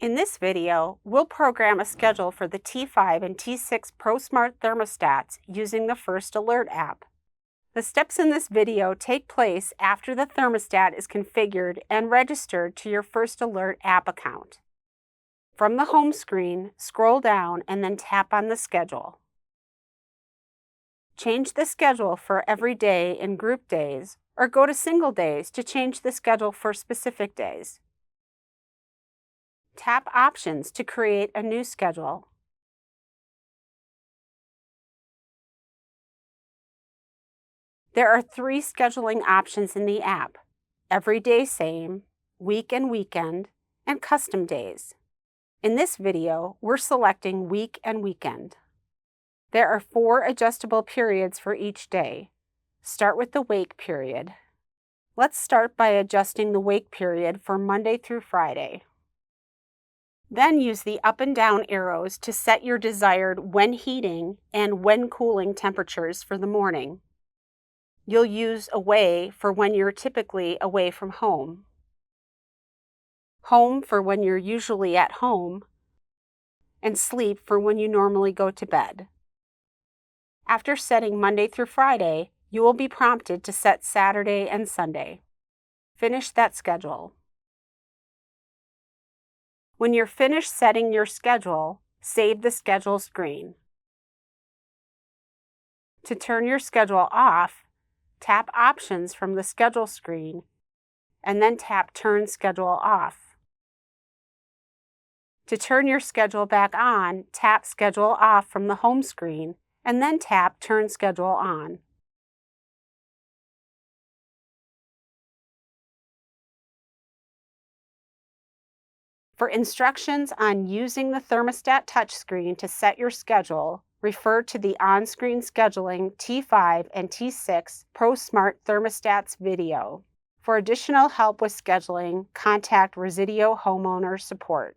In this video, we'll program a schedule for the T5 and T6 Pro Smart thermostats using the First Alert app. The steps in this video take place after the thermostat is configured and registered to your First Alert app account. From the home screen, scroll down and then tap on the schedule. Change the schedule for every day in group days, or go to single days to change the schedule for specific days. Tap Options to create a new schedule. There are 3 scheduling options in the app: Every Day Same, Week and Weekend, and Custom Days. In this video, we're selecting Week and Weekend. There are 4 adjustable periods for each day. Start with the wake period. Let's start by adjusting the wake period for Monday through Friday. Then use the up and down arrows to set your desired when heating and when cooling temperatures for the morning. You'll use away for when you're typically away from home, home for when you're usually at home, and sleep for when you normally go to bed. After setting Monday through Friday, you will be prompted to set Saturday and Sunday. Finish that schedule. When you're finished setting your schedule, save the schedule screen. To turn your schedule off, tap Options from the schedule screen and then tap Turn Schedule Off. To turn your schedule back on, tap Schedule Off from the home screen and then tap Turn Schedule On. For instructions on using the thermostat touchscreen to set your schedule, refer to the on-screen scheduling T5 and T6 Pro Smart thermostats video. For additional help with scheduling, contact Residio Homeowner Support.